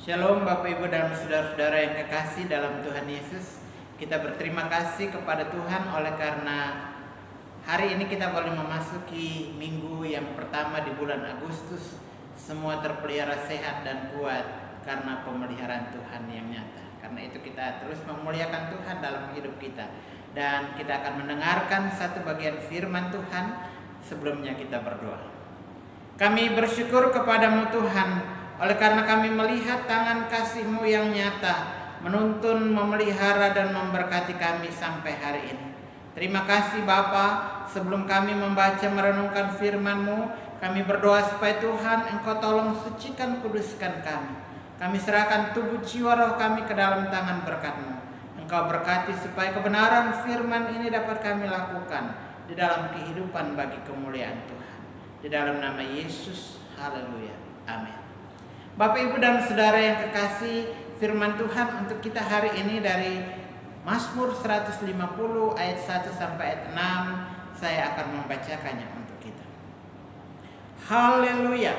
Shalom Bapak Ibu dan Saudara-saudara yang kekasih dalam Tuhan Yesus. Kita berterima kasih kepada Tuhan oleh karena hari ini kita boleh memasuki minggu yang pertama di bulan Agustus. Semua terpelihara sehat dan kuat karena pemeliharaan Tuhan yang nyata. Karena itu kita terus memuliakan Tuhan dalam hidup kita. Dan kita akan mendengarkan satu bagian firman Tuhan sebelumnya kita berdoa. Kami bersyukur kepadamu Tuhan, oleh karena kami melihat tangan kasih-Mu yang nyata, menuntun, memelihara, dan memberkati kami sampai hari ini. Terima kasih Bapa. Sebelum kami membaca merenungkan firman-Mu, kami berdoa supaya Tuhan Engkau tolong sucikan, kuduskan kami. Kami serahkan tubuh jiwa roh kami ke dalam tangan berkat-Mu. Engkau berkati supaya kebenaran firman ini dapat kami lakukan di dalam kehidupan bagi kemuliaan Tuhan. Di dalam nama Yesus, haleluya, amin. Bapak Ibu dan Saudara yang kekasih, firman Tuhan untuk kita hari ini dari Mazmur 150 ayat 1 sampai ayat 6. Saya akan membacakannya untuk kita. Haleluya,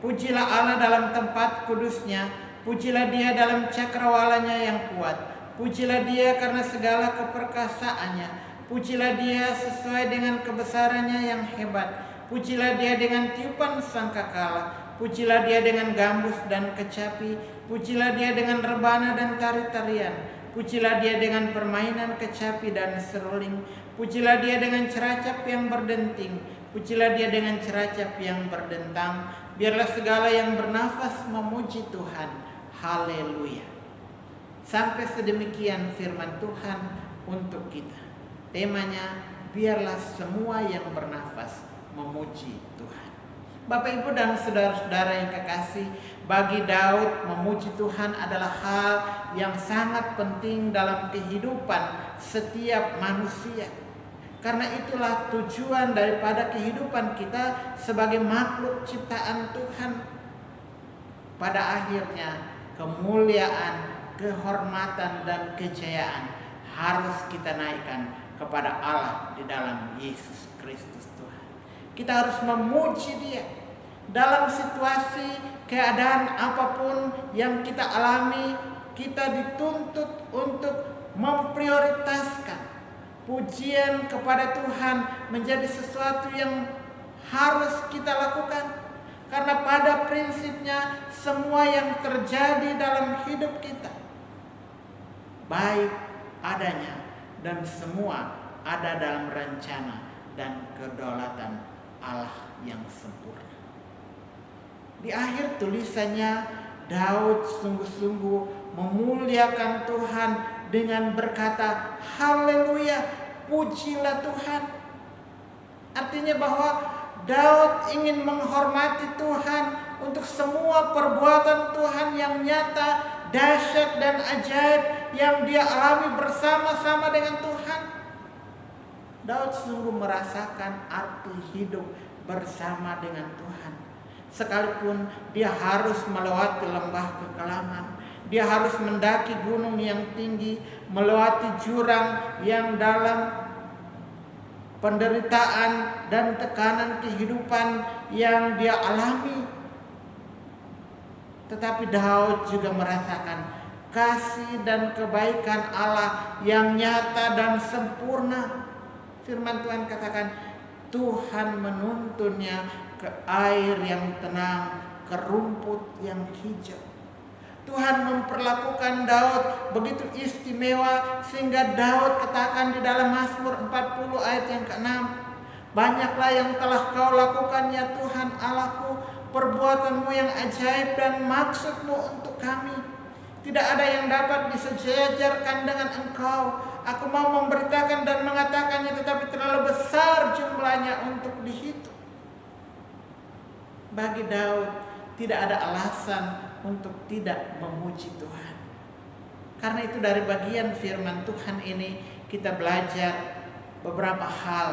pujilah Allah dalam tempat kudusnya, pujilah Dia dalam cakrawalanya yang kuat, pujilah Dia karena segala keperkasaannya, pujilah Dia sesuai dengan kebesarannya yang hebat, pujilah Dia dengan tiupan sangkakala, pujilah Dia dengan gambus dan kecapi, pujilah Dia dengan rebana dan tari-tarian, pujilah Dia dengan permainan kecapi dan seruling, pujilah Dia dengan ceracap yang berdenting, pujilah Dia dengan ceracap yang berdentang. Biarlah segala yang bernafas memuji Tuhan. Haleluya. Sampai sedemikian firman Tuhan untuk kita. Temanya, biarlah semua yang bernafas memuji Tuhan. Bapak Ibu dan saudara-saudara yang kekasih, bagi Daud memuji Tuhan adalah hal yang sangat penting dalam kehidupan setiap manusia. Karena itulah tujuan daripada kehidupan kita sebagai makhluk ciptaan Tuhan. Pada akhirnya kemuliaan, kehormatan dan kejayaan harus kita naikkan kepada Allah di dalam Yesus Kristus Tuhan. Kita harus memuji Dia dalam situasi keadaan apapun yang kita alami. Kita dituntut untuk memprioritaskan pujian kepada Tuhan menjadi sesuatu yang harus kita lakukan. Karena pada prinsipnya semua yang terjadi dalam hidup kita baik adanya dan semua ada dalam rencana dan kedaulatan Allah yang sempurna. Di akhir tulisannya, Daud sungguh-sungguh memuliakan Tuhan dengan berkata, haleluya, pujilah Tuhan. Artinya bahwa Daud ingin menghormati Tuhan untuk semua perbuatan Tuhan yang nyata, dahsyat dan ajaib yang dia alami bersama-sama dengan Tuhan. Daud sungguh merasakan arti hidup bersama dengan Tuhan. Sekalipun dia harus melewati lembah kekelaman, dia harus mendaki gunung yang tinggi, melewati jurang yang dalam, penderitaan dan tekanan kehidupan yang dia alami. Tetapi Daud juga merasakan kasih dan kebaikan Allah yang nyata dan sempurna. Firman Tuhan katakan, Tuhan menuntunnya ke air yang tenang, ke rumput yang hijau. Tuhan memperlakukan Daud begitu istimewa sehingga Daud katakan di dalam Mazmur 40 ayat yang ke-6, banyaklah yang telah kau lakukan ya Tuhan Allahku, perbuatanmu yang ajaib dan maksudmu untuk kami. Tidak ada yang dapat disejajarkan dengan engkau. Aku mau memberitakan dan mengatakannya, tetapi terlalu besar jumlahnya untuk dihitung. Bagi Daud tidak ada alasan untuk tidak memuji Tuhan. Karena itu dari bagian firman Tuhan ini kita belajar beberapa hal.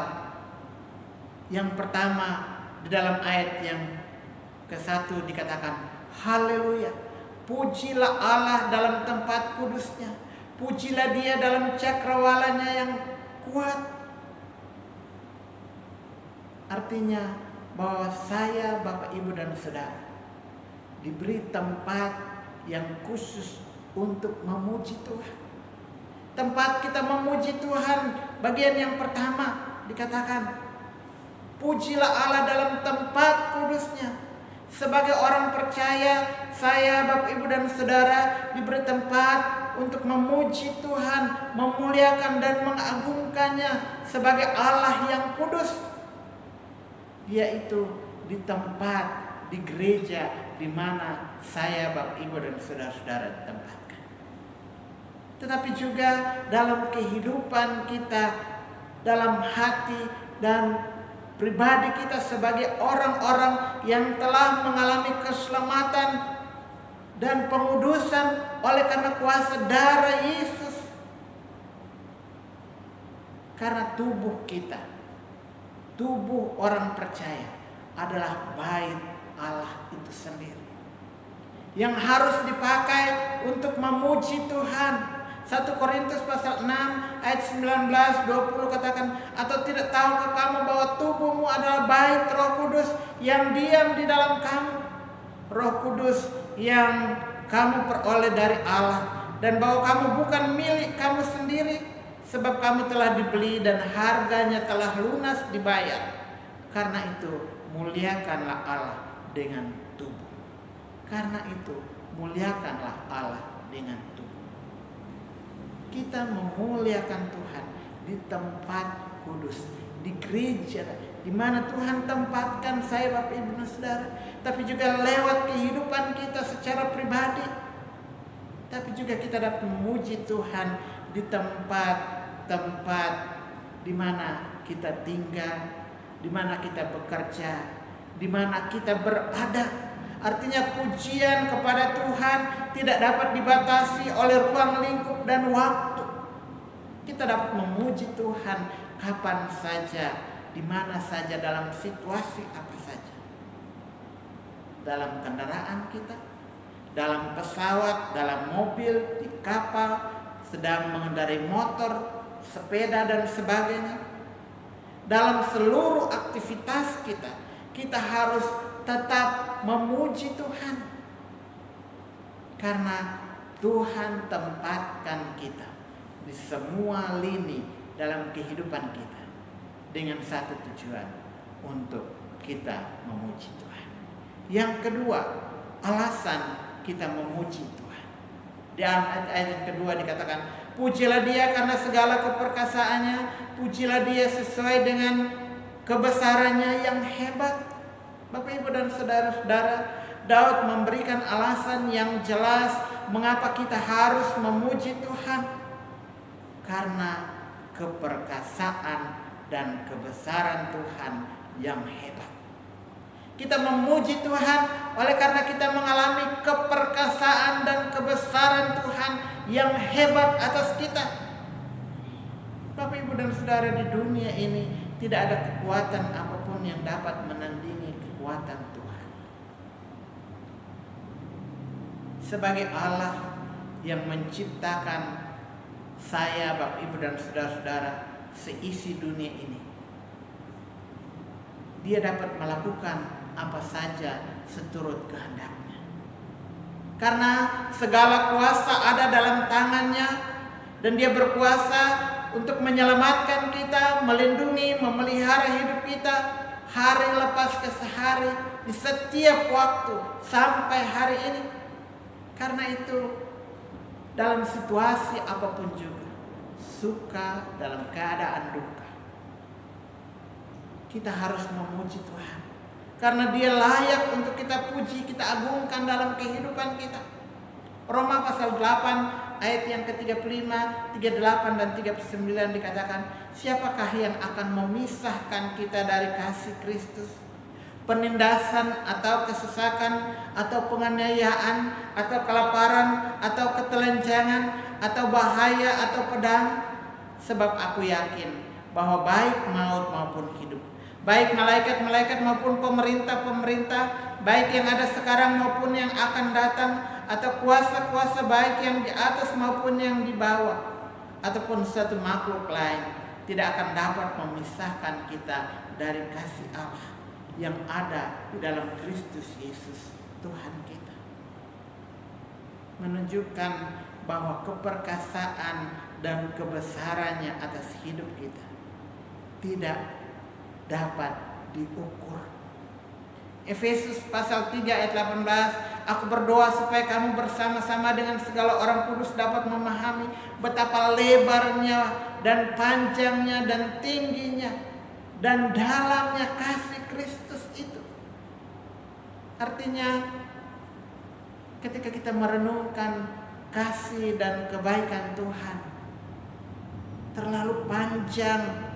Yang pertama, di dalam ayat yang ke-1 dikatakan, haleluya, pujilah Allah dalam tempat kudusnya, pujilah Dia dalam cakrawalanya yang kuat. Artinya bahwa saya, Bapak, Ibu, dan Saudara diberi tempat yang khusus untuk memuji Tuhan. Tempat kita memuji Tuhan, bagian yang pertama dikatakan, pujilah Allah dalam tempat kudusnya. Sebagai orang percaya, saya, Bapak, Ibu, dan Saudara diberi tempat untuk memuji Tuhan, memuliakan dan mengagungkannya sebagai Allah yang kudus, yaitu di tempat, di gereja di mana saya, Bapak, Ibu, dan saudara-saudara ditempatkan. Tetapi juga dalam kehidupan kita, dalam hati dan pribadi kita sebagai orang-orang yang telah mengalami keselamatan dan pengudusan oleh karena kuasa darah Yesus. Karena tubuh kita, tubuh orang percaya adalah bait Allah itu sendiri, yang harus dipakai untuk memuji Tuhan. 1 Korintus pasal 6 ayat 19-20 katakan, atau tidak tahukah kamu bahwa tubuhmu adalah bait Roh Kudus yang diam di dalam kamu, Roh Kudus yang kamu peroleh dari Allah, dan bahwa kamu bukan milik kamu sendiri, sebab kamu telah dibeli dan harganya telah lunas dibayar. Karena itu muliakanlah Allah dengan tubuh. Karena itu muliakanlah Allah dengan tubuh. Kita memuliakan Tuhan di tempat kudus, di gereja di mana Tuhan tempatkan saya, Bapak, Ibu, dan Saudara, tapi juga lewat kehidupan kita secara pribadi. Tapi juga kita dapat memuji Tuhan di tempat-tempat di mana kita tinggal, di mana kita bekerja, di mana kita berada. Artinya pujian kepada Tuhan tidak dapat dibatasi oleh ruang lingkup dan waktu. Kita dapat memuji Tuhan kapan saja, di mana saja, dalam situasi apa saja. Dalam kendaraan kita, dalam pesawat, dalam mobil, di kapal, sedang mengendarai motor, sepeda, dan sebagainya. Dalam seluruh aktivitas kita, kita harus tetap memuji Tuhan, karena Tuhan tempatkan kita di semua lini dalam kehidupan kita dengan satu tujuan, untuk kita memuji Tuhan. Yang kedua, alasan kita memuji Tuhan. Di ayat yang kedua dikatakan, pujilah Dia karena segala keperkasaannya, pujilah Dia sesuai dengan kebesarannya yang hebat. Bapak, Ibu, dan saudara-saudara, Daud memberikan alasan yang jelas mengapa kita harus memuji Tuhan. Karena keperkasaan dan kebesaran Tuhan yang hebat. Kita memuji Tuhan oleh karena kita mengalami keperkasaan dan kebesaran Tuhan yang hebat atas kita. Bapak, Ibu, dan saudara, di dunia ini tidak ada kekuatan apapun yang dapat menandingi kekuatan Tuhan. Sebagai Allah yang menciptakan saya, Bapak, Ibu, dan saudara-saudara, seisi dunia ini, Dia dapat melakukan apa saja seturut kehendaknya. Karena segala kuasa ada dalam tangannya, dan Dia berkuasa untuk menyelamatkan kita, melindungi, memelihara hidup kita hari lepas ke hari, di setiap waktu sampai hari ini. Karena itu, dalam situasi apapun juga, suka dalam keadaan duka, kita harus memuji Tuhan, karena Dia layak untuk kita puji, kita agungkan dalam kehidupan kita. Roma pasal 8 ayat yang ke-35, 38 dan 39 dikatakan, siapakah yang akan memisahkan kita dari kasih Kristus? Penindasan atau kesesakan atau penganiayaan atau kelaparan atau ketelanjangan atau bahaya atau pedang? Sebab aku yakin bahwa baik maut maupun hidup, baik malaikat-malaikat maupun pemerintah-pemerintah, baik yang ada sekarang maupun yang akan datang, atau kuasa-kuasa baik yang di atas maupun yang di bawah, ataupun suatu makhluk lain, tidak akan dapat memisahkan kita dari kasih Allah yang ada di dalam Kristus Yesus Tuhan kita. menunjukkan bahwa keperkasaan dan kebesarannya atas hidup kita tidak dapat diukur. Efesus pasal 3 ayat 18, aku berdoa supaya kamu bersama-sama dengan segala orang kudus dapat memahami betapa lebarnya dan panjangnya dan tingginya dan dalamnya kasih Kristus itu. Artinya ketika kita merenungkan kasih dan kebaikan Tuhan, terlalu panjang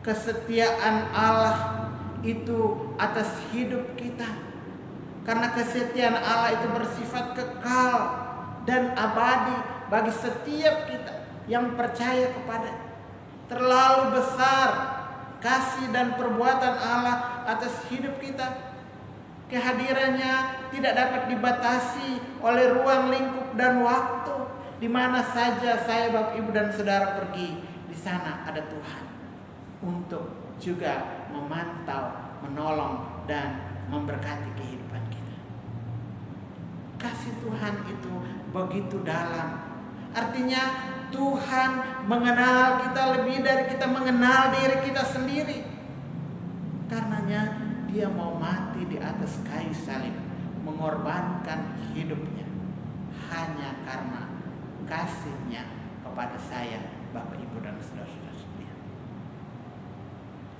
kesetiaan Allah itu atas hidup kita. Karena kesetiaan Allah itu bersifat kekal dan abadi bagi setiap kita yang percaya kepada. Terlalu besar kasih dan perbuatan Allah atas hidup kita. Kehadirannya tidak dapat dibatasi oleh ruang lingkup dan waktu. Di mana saja saya, Bapak, Ibu, dan Saudara pergi, di sana ada Tuhan untuk juga memantau, menolong, dan memberkati kehidupan kita. Kasih Tuhan itu begitu dalam. Artinya Tuhan mengenal kita lebih dari kita mengenal diri kita sendiri. Karenanya Dia mau mati di atas kayu salib, mengorbankan hidupnya hanya karena kasih-Nya kepada saya, Bapak, Ibu, dan saudara-saudara sekalian.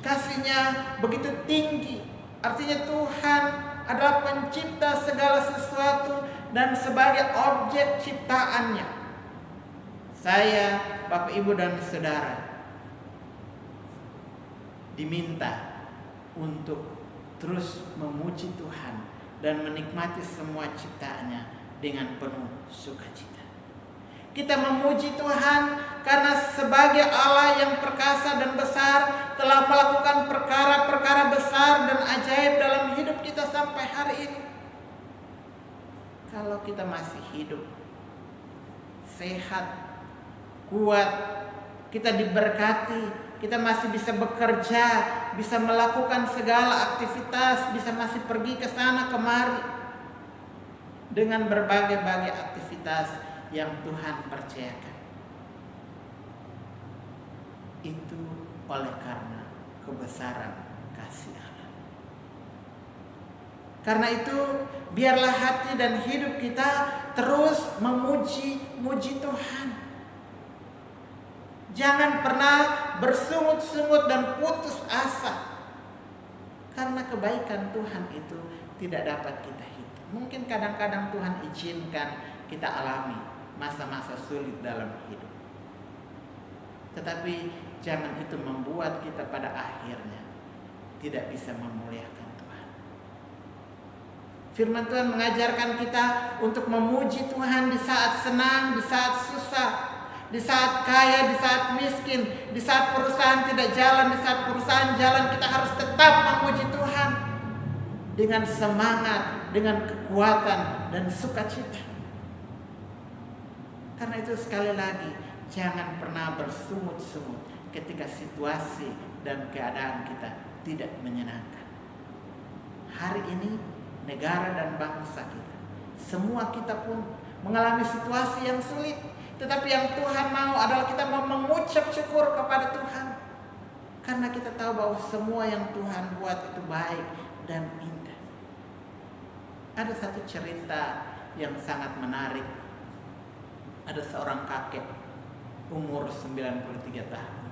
Kasih-Nya begitu tinggi. Artinya Tuhan adalah pencipta segala sesuatu dan sebagai objek ciptaan-Nya. Saya, Bapak, Ibu, dan saudara diminta untuk terus memuji Tuhan dan menikmati semua ciptaannya dengan penuh sukacita. Kita memuji Tuhan karena sebagai Allah yang perkasa dan besar telah melakukan perkara-perkara besar dan ajaib dalam hidup kita sampai hari ini. Kalau kita masih hidup, sehat, kuat, kita diberkati, kita masih bisa bekerja, bisa melakukan segala aktivitas, bisa masih pergi ke sana kemari dengan berbagai-bagai aktivitas yang Tuhan percayakan. Itu oleh karena kebesaran kasih Allah. Karena itu biarlah hati dan hidup kita terus memuji Tuhan. Jangan pernah bersungut-sungut dan putus asa. Karena kebaikan Tuhan itu tidak dapat kita hitung. Mungkin kadang-kadang Tuhan izinkan kita alami masa-masa sulit dalam hidup. Tetapi jangan itu membuat kita pada akhirnya tidak bisa memuliakan Tuhan. Firman Tuhan mengajarkan kita untuk memuji Tuhan di saat senang, di saat susah, di saat kaya, di saat miskin, di saat perusahaan tidak jalan, di saat perusahaan jalan, kita harus tetap memuji Tuhan dengan semangat, dengan kekuatan dan sukacita. Karena itu sekali lagi, jangan pernah bersungut-sungut ketika situasi dan keadaan kita tidak menyenangkan. Hari ini negara dan bangsa kita, semua kita pun mengalami situasi yang sulit. Tetapi yang Tuhan mau adalah kita mau mengucap syukur kepada Tuhan. Karena kita tahu bahwa semua yang Tuhan buat itu baik dan indah. Ada satu cerita yang sangat menarik. Ada seorang kakek umur 93 tahun.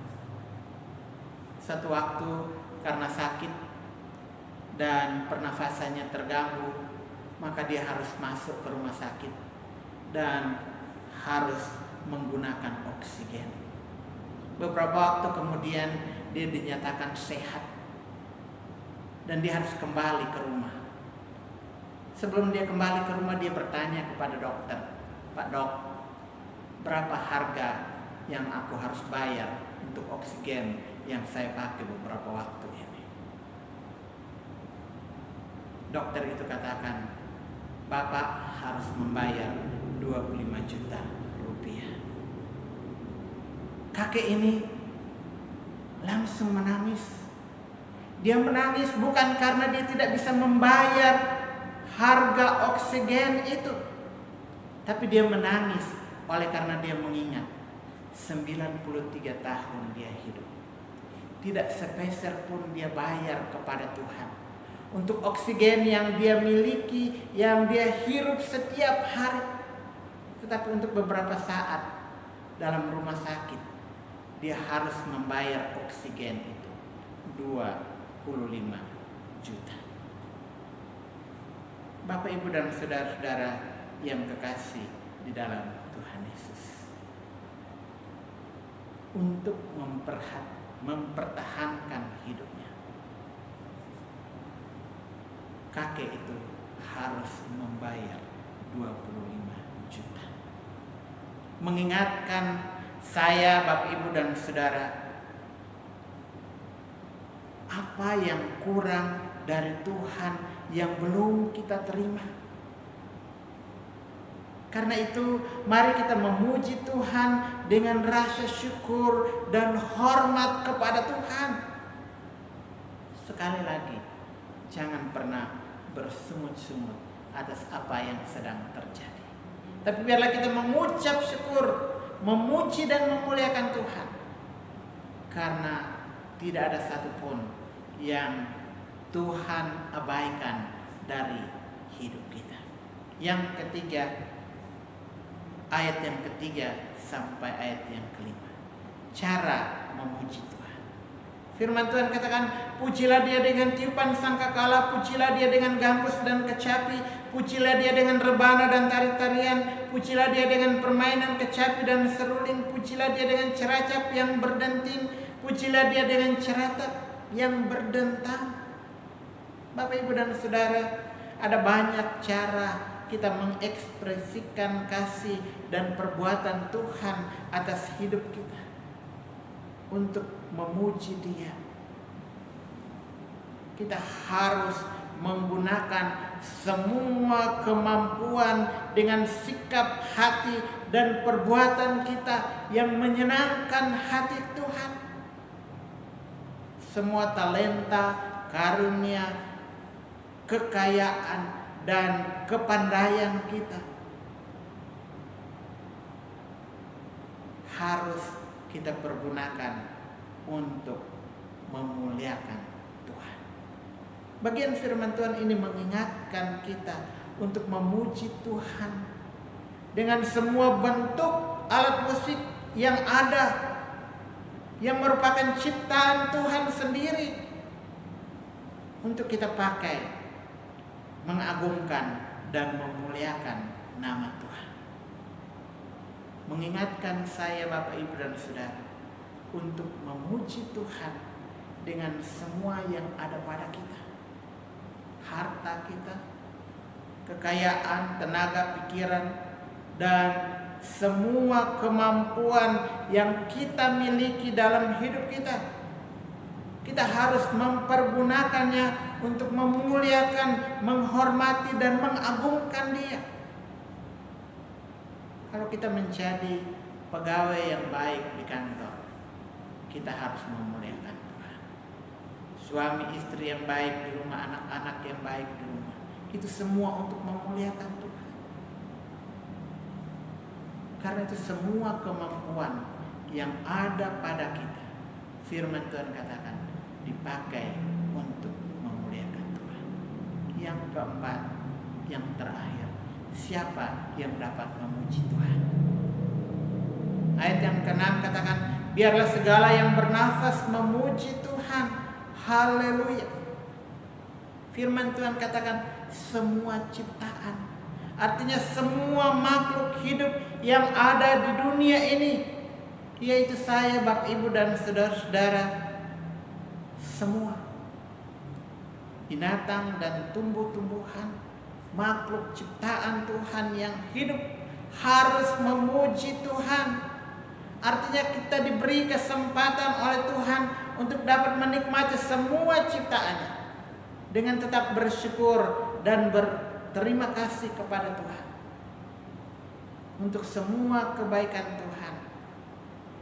Satu waktu karena sakit dan pernafasannya terganggu, maka dia harus masuk ke rumah sakit dan harus menggunakan oksigen. Beberapa waktu kemudian dia dinyatakan sehat dan dia harus kembali ke rumah. Sebelum dia kembali ke rumah, dia bertanya kepada dokter, "Pak Dok, berapa harga yang aku harus bayar untuk oksigen yang saya pakai beberapa waktu ini?" Dokter itu katakan, "Bapak harus membayar 25 juta rupiah." Kakek ini langsung menangis. Dia menangis bukan karena dia tidak bisa membayar harga oksigen itu, Tapi dia menangis oleh karena dia mengingat 93 tahun dia hidup. Tidak sepeser pun dia bayar kepada Tuhan untuk oksigen yang dia miliki, yang dia hirup setiap hari. Tetapi untuk beberapa saat dalam rumah sakit, dia harus membayar oksigen itu 25 juta. Bapak, Ibu, dan saudara-saudara yang kekasih di dalam Tuhan Yesus, untuk mempertahankan hidupnya, kakek itu harus membayar 25 juta. Mengingatkan saya, Bapak, Ibu, dan saudara, apa yang kurang dari Tuhan yang belum kita terima. Karena itu mari kita memuji Tuhan dengan rasa syukur dan hormat kepada Tuhan. Sekali lagi, jangan pernah bersungut-sungut atas apa yang sedang terjadi. Tapi biarlah kita mengucap syukur, memuji dan memuliakan Tuhan. Karena tidak ada satupun yang Tuhan abaikan dari hidup kita. Yang ketiga, ayat yang ketiga sampai ayat yang kelima, cara memuji Tuhan. Firman Tuhan katakan, pujilah dia dengan tiupan sangkakala, pujilah dia dengan gambus dan kecapi, pujilah dia dengan rebana dan tari-tarian, pujilah dia dengan permainan kecapi dan seruling, pujilah dia dengan ceracap yang berdenting, pujilah dia dengan ceratap yang berdentang. Bapak, Ibu, dan saudara, ada banyak cara kita mengekspresikan kasih dan perbuatan Tuhan atas hidup kita untuk memuji Dia. Kita harus menggunakan semua kemampuan dengan sikap hati dan perbuatan kita yang menyenangkan hati Tuhan. Semua talenta, karunia, kekayaan, dan kepandaian kita harus kita pergunakan untuk memuliakan Tuhan. Bagian firman Tuhan ini mengingatkan kita untuk memuji Tuhan dengan semua bentuk alat musik yang ada, yang merupakan ciptaan Tuhan sendiri, untuk kita pakai mengagungkan dan memuliakan nama Tuhan. Mengingatkan saya, Bapak, Ibu, dan saudara, untuk memuji Tuhan dengan semua yang ada pada kita. Harta kita, kekayaan, tenaga, pikiran, dan semua kemampuan yang kita miliki dalam hidup kita. Kita harus mempergunakannya untuk memuliakan, menghormati, dan mengagungkan Dia. Kalau kita menjadi pegawai yang baik di kantor, kita harus memuliakan Tuhan. Suami istri yang baik di rumah, anak-anak yang baik di rumah, itu semua untuk memuliakan Tuhan. Karena itu semua kemampuan yang ada pada kita, firman Tuhan katakan, dipakai untuk memuliakan Tuhan. Yang keempat, yang terakhir, siapa yang dapat memuji Tuhan? Ayat yang ke-6 katakan, biarlah segala yang bernafas memuji Tuhan. Haleluya. Firman Tuhan katakan semua ciptaan, artinya semua makhluk hidup yang ada di dunia ini, yaitu saya, Bapak, Ibu, dan saudara-saudara, semua binatang dan tumbuh-tumbuhan, makhluk ciptaan Tuhan yang hidup harus memuji Tuhan. Artinya kita diberi kesempatan oleh Tuhan untuk dapat menikmati semua ciptaannya dengan tetap bersyukur dan berterima kasih kepada Tuhan untuk semua kebaikan Tuhan,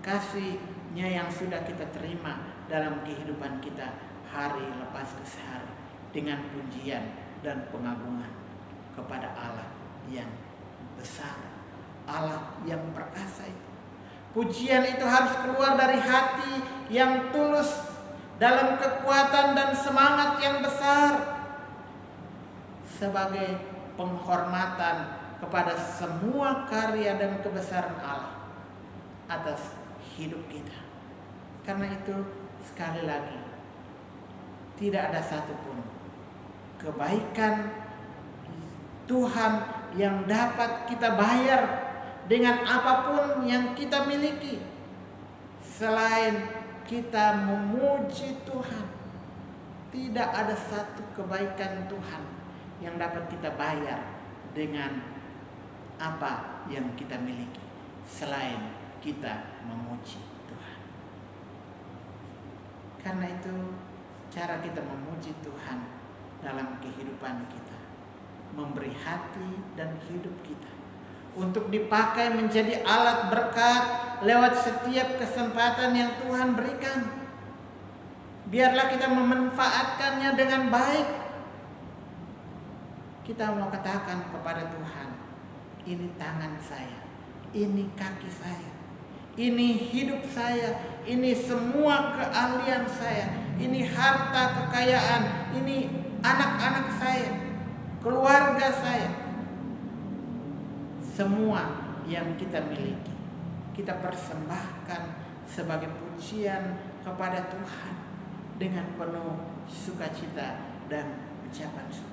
kasih-Nya yang sudah kita terima dalam kehidupan kita hari lepas hari, dengan pujian dan pengagungan kepada Allah yang besar Allah yang perkasa itu. Pujian itu harus keluar dari hati yang tulus dalam kekuatan dan semangat yang besar sebagai penghormatan kepada semua karya dan kebesaran Allah atas hidup kita. Karena itu sekali lagi, tidak ada satupun kebaikan Tuhan yang dapat kita bayar dengan apapun yang kita miliki selain kita memuji Tuhan. Tidak ada satu kebaikan Tuhan yang dapat kita bayar dengan apa yang kita miliki selain kita memuji Tuhan. Karena itu cara kita memuji Tuhan dalam kehidupan kita, memberi hati dan hidup kita untuk dipakai menjadi alat berkat lewat setiap kesempatan yang Tuhan berikan. Biarlah kita memanfaatkannya dengan baik. Kita mau katakan kepada Tuhan, ini tangan saya, ini kaki saya, ini hidup saya, ini semua keahlian saya, ini harta kekayaan, ini anak-anak saya, keluarga saya. Semua yang kita miliki, kita persembahkan sebagai pujian kepada Tuhan dengan penuh sukacita dan ucapan syukur.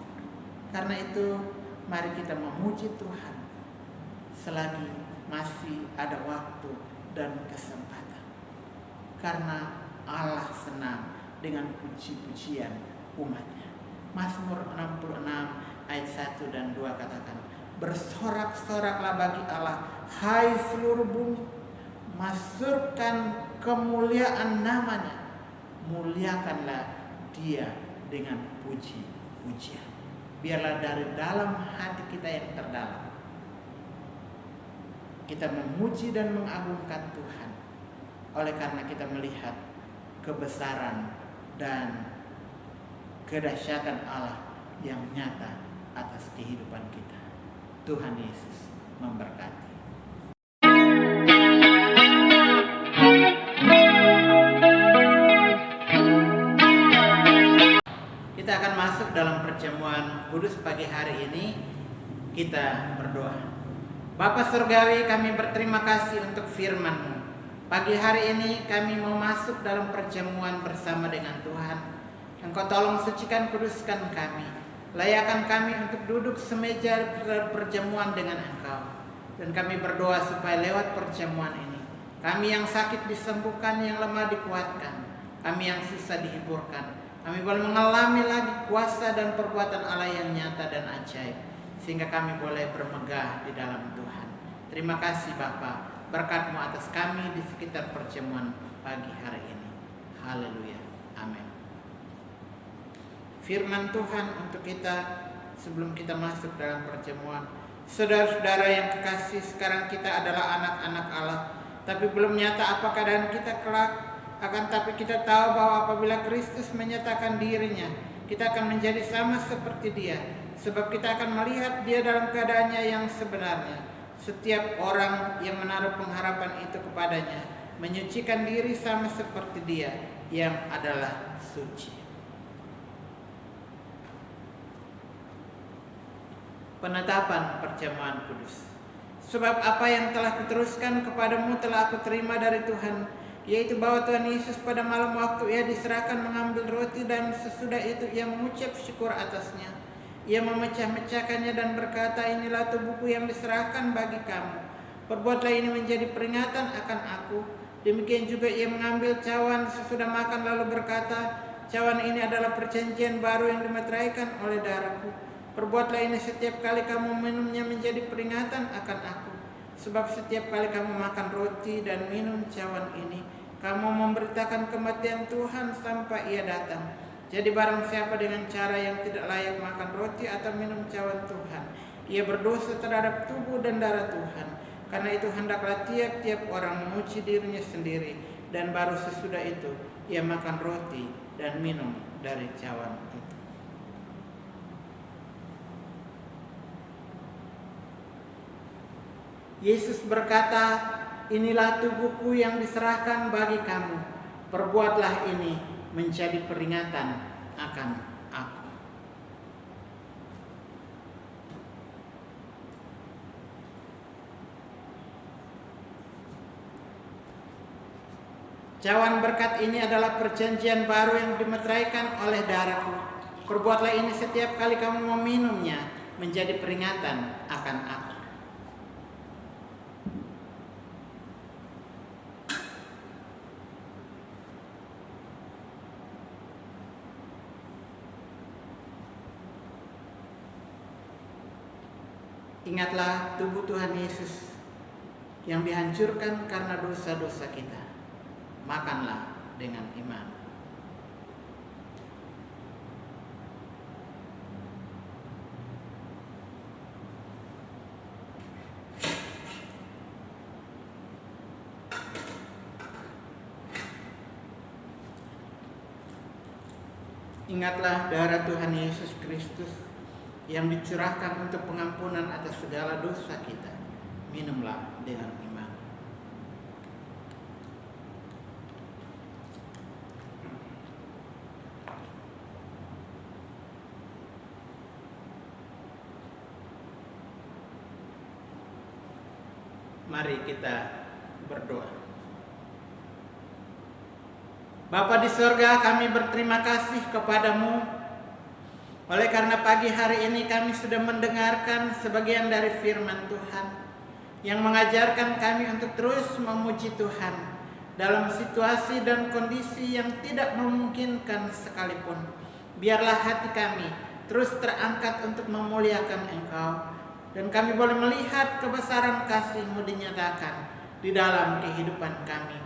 Karena itu, mari kita memuji Tuhan selagi masih ada waktu dan kesempatan. Karena Allah senang dengan puji-pujian umatnya. Mazmur 66 ayat 1 dan 2 katakan, bersorak-soraklah bagi Allah, hai seluruh bumi, masyurkan kemuliaan namanya, muliakanlah Dia dengan puji-pujian. Biarlah dari dalam hati kita yang terdalam kita memuji dan mengagungkan Tuhan, oleh karena kita melihat kebesaran dan kedahsyatan Allah yang nyata atas kehidupan kita. Tuhan Yesus memberkati. Kita akan masuk dalam perjamuan kudus pagi hari ini. Kita berdoa. Bapa Surgawi, kami berterima kasih untuk firman-Mu. Pagi hari ini kami mau masuk dalam perjamuan bersama dengan Tuhan. Engkau tolong sucikan, kuduskan kami. Layakan kami untuk duduk semeja perjamuan dengan Engkau. Dan kami berdoa supaya lewat perjamuan ini, kami yang sakit disembuhkan, yang lemah dikuatkan, kami yang susah dihiburkan. Kami boleh mengalami lagi kuasa dan perbuatan Allah yang nyata dan ajaib, sehingga kami boleh bermegah di dalam Tuhan. Terima kasih Bapa, berkat-Mu atas kami di sekitar perjamuan pagi hari ini. Haleluya. Amin. Firman Tuhan untuk kita sebelum kita masuk dalam perjamuan. Saudara-saudara yang kekasih, sekarang kita adalah anak-anak Allah, tapi belum nyata apa keadaan kita kelak. Akan tapi kita tahu bahwa apabila Kristus menyatakan dirinya, kita akan menjadi sama seperti Dia, sebab kita akan melihat Dia dalam keadaannya yang sebenarnya. Setiap orang yang menaruh pengharapan itu kepadanya menyucikan diri sama seperti Dia yang adalah suci. Penetapan perjamuan kudus. Sebab apa yang telah kuteruskan kepadamu telah aku terima dari Tuhan, yaitu bahwa Tuhan Yesus pada malam waktu Ia diserahkan mengambil roti, dan sesudah itu Ia mengucap syukur atasnya. Ia memecah-mecahkannya dan berkata, inilah tubuhku yang diserahkan bagi kamu. Perbuatlah ini menjadi peringatan akan aku. Demikian juga Ia mengambil cawan sesudah makan lalu berkata, cawan ini adalah perjanjian baru yang dimeteraikan oleh darahku. Perbuatlah ini setiap kali kamu minumnya menjadi peringatan akan aku. Sebab setiap kali kamu makan roti dan minum cawan ini, kamu memberitakan kematian Tuhan sampai Ia datang. Jadi barang siapa dengan cara yang tidak layak makan roti atau minum cawan Tuhan, ia berdosa terhadap tubuh dan darah Tuhan. Karena itu hendaklah tiap-tiap orang memuji dirinya sendiri, dan baru sesudah itu ia makan roti dan minum dari cawan itu. Yesus berkata, inilah tubuhku yang diserahkan bagi kamu. Perbuatlah ini menjadi peringatan akan aku. Cawan berkat ini adalah perjanjian baru yang dimeteraikan oleh darahku. Perbuatlah ini setiap kali kamu meminumnya menjadi peringatan akan aku. Ingatlah tubuh Tuhan Yesus yang dihancurkan karena dosa-dosa kita. Makanlah dengan iman. Ingatlah darah Tuhan Yesus Kristus yang dicurahkan untuk pengampunan atas segala dosa kita. Minumlah dengan iman. Mari kita berdoa. Bapa di surga, kami berterima kasih kepadamu oleh karena pagi hari ini kami sudah mendengarkan sebagian dari firman Tuhan yang mengajarkan kami untuk terus memuji Tuhan dalam situasi dan kondisi yang tidak memungkinkan sekalipun. Biarlah hati kami terus terangkat untuk memuliakan Engkau, dan kami boleh melihat kebesaran kasih-Mu dinyatakan di dalam kehidupan kami.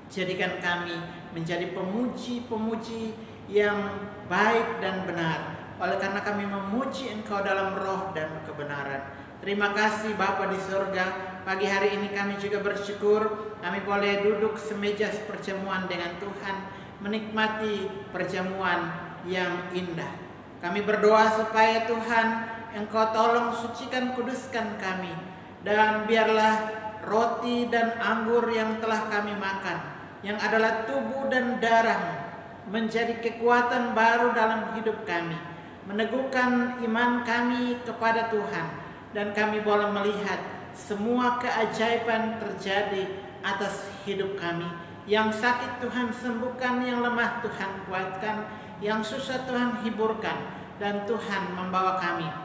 Jadikan kami menjadi pemuji-pemuji yang baik dan benar, oleh karena kami memuji Engkau dalam roh dan kebenaran. Terima kasih Bapa di surga. Pagi hari ini kami juga bersyukur kami boleh duduk semeja perjamuan dengan Tuhan, menikmati perjamuan yang indah. Kami berdoa supaya Tuhan Engkau tolong sucikan, kuduskan kami, dan biarlah roti dan anggur yang telah kami makan, yang adalah tubuh dan darah, menjadi kekuatan baru dalam hidup kami, meneguhkan iman kami kepada Tuhan, dan kami boleh melihat semua keajaiban terjadi atas hidup kami. Yang sakit Tuhan sembuhkan, yang lemah Tuhan kuatkan, yang susah Tuhan hiburkan, dan Tuhan membawa kami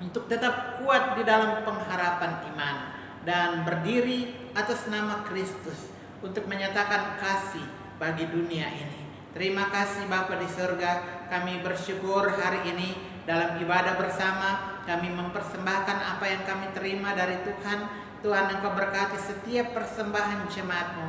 untuk tetap kuat di dalam pengharapan iman dan berdiri atas nama Kristus untuk menyatakan kasih bagi dunia ini. Terima kasih Bapa di surga. Kami bersyukur hari ini dalam ibadah bersama kami mempersembahkan apa yang kami terima dari Tuhan. Tuhan, Engkau berkati setiap persembahan jemaat-Mu.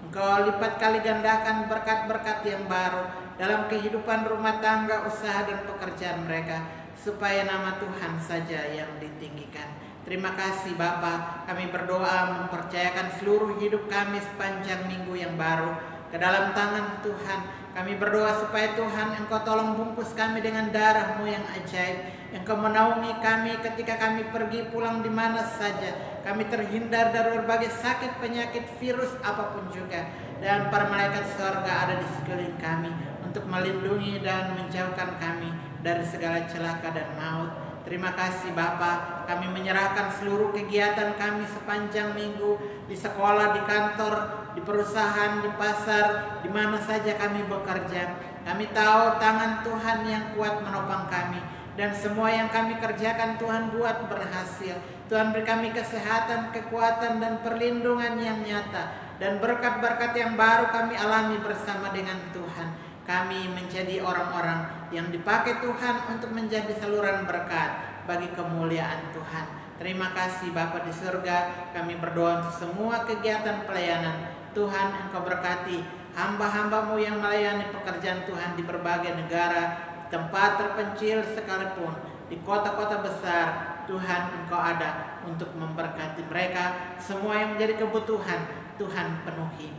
Engkau lipat kali gandakan berkat-berkat yang baru dalam kehidupan rumah tangga, usaha dan pekerjaan mereka, supaya nama Tuhan saja yang ditinggikan. Terima kasih Bapa. Kami berdoa mempercayakan seluruh hidup kami sepanjang minggu yang baru ke dalam tangan Tuhan. Kami berdoa supaya Tuhan Engkau tolong bungkus kami dengan darah-Mu yang ajaib. Engkau menaungi kami ketika kami pergi pulang di mana saja. Kami terhindar dari berbagai sakit, penyakit, virus apapun juga. Dan para malaikat surga ada di sekeliling kami untuk melindungi dan menjauhkan kami dari segala celaka dan maut. Terima kasih Bapa. Kami menyerahkan seluruh kegiatan kami sepanjang minggu, di sekolah, di kantor, di perusahaan, di pasar, di mana saja kami bekerja. Kami tahu tangan Tuhan yang kuat menopang kami, dan semua yang kami kerjakan Tuhan buat berhasil. Tuhan beri kami kesehatan, kekuatan, dan perlindungan yang nyata, dan berkat-berkat yang baru kami alami bersama dengan Tuhan. Kami menjadi orang-orang yang dipakai Tuhan untuk menjadi saluran berkat bagi kemuliaan Tuhan. Terima kasih Bapa di surga. Kami berdoa untuk semua kegiatan pelayanan. Tuhan, Engkau berkati hamba-hamba-Mu yang melayani pekerjaan Tuhan di berbagai negara, tempat terpencil sekalipun, di kota-kota besar. Tuhan, Engkau ada untuk memberkati mereka. Semua yang menjadi kebutuhan Tuhan penuhi.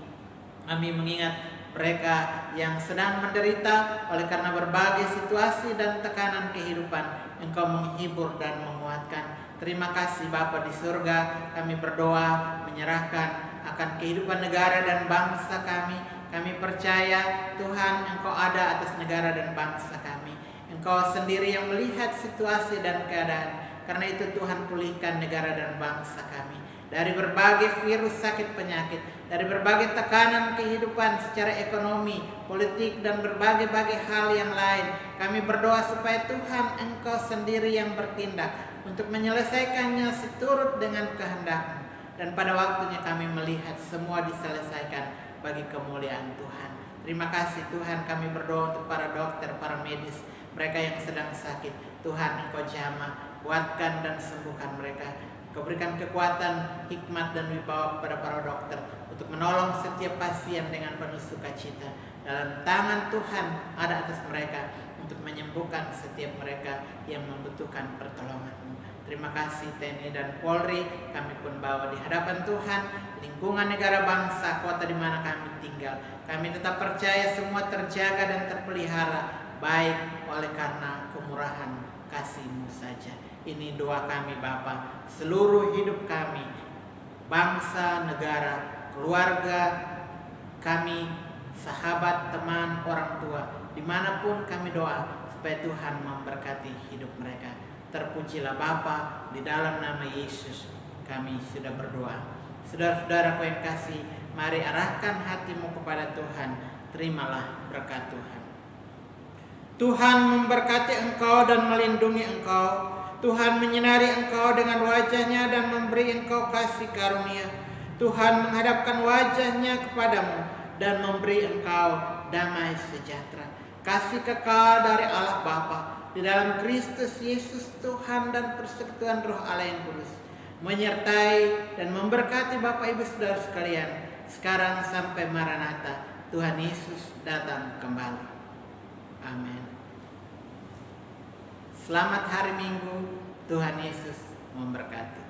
Kami mengingat mereka yang sedang menderita oleh karena berbagai situasi dan tekanan kehidupan. Engkau menghibur dan menguatkan. Terima kasih Bapa di surga, kami berdoa menyerahkan akan kehidupan negara dan bangsa kami. Kami percaya Tuhan Engkau ada atas negara dan bangsa kami. Engkau sendiri yang melihat situasi dan keadaan. Karena itu Tuhan pulihkan negara dan bangsa kami dari berbagai virus sakit penyakit, dari berbagai tekanan kehidupan secara ekonomi, politik, dan berbagai-bagai hal yang lain. Kami berdoa supaya Tuhan Engkau sendiri yang bertindak untuk menyelesaikannya seturut dengan kehendak-Mu. Dan pada waktunya kami melihat semua diselesaikan bagi kemuliaan Tuhan. Terima kasih Tuhan, kami berdoa untuk para dokter, para medis, mereka yang sedang sakit. Tuhan Engkau jamah, kuatkan dan sembuhkan mereka. Kau berikan kekuatan, hikmat dan wibawa kepada para dokter untuk menolong setiap pasien dengan penuh sukacita. Dalam tangan Tuhan ada atas mereka untuk menyembuhkan setiap mereka yang membutuhkan pertolongan-Mu. Terima kasih TNI dan Polri, kami pun bawa di hadapan Tuhan lingkungan negara, bangsa, kota di mana kami tinggal. Kami tetap percaya semua terjaga dan terpelihara baik oleh karena kemurahan kasih-Mu saja. Ini doa kami Bapa, seluruh hidup kami, bangsa, negara, keluarga kami, sahabat, teman, orang tua, dimanapun kami doa supaya Tuhan memberkati hidup mereka. Terpujilah Bapa, di dalam nama Yesus kami sudah berdoa. Saudara-saudaraku yang kasih, mari arahkan hatimu kepada Tuhan, terimalah berkat Tuhan. Tuhan memberkati engkau dan melindungi engkau. Tuhan menyinari engkau dengan wajah-Nya dan memberi engkau kasih karunia. Tuhan menghadapkan wajah-Nya kepadamu dan memberi engkau damai sejahtera. Kasih kekal dari Allah Bapa di dalam Kristus Yesus Tuhan dan persekutuan Roh Allah yang kudus menyertai dan memberkati Bapak Ibu Saudara sekalian sekarang sampai Maranatha. Tuhan Yesus datang kembali. Amin. Selamat hari Minggu. Tuhan Yesus memberkati.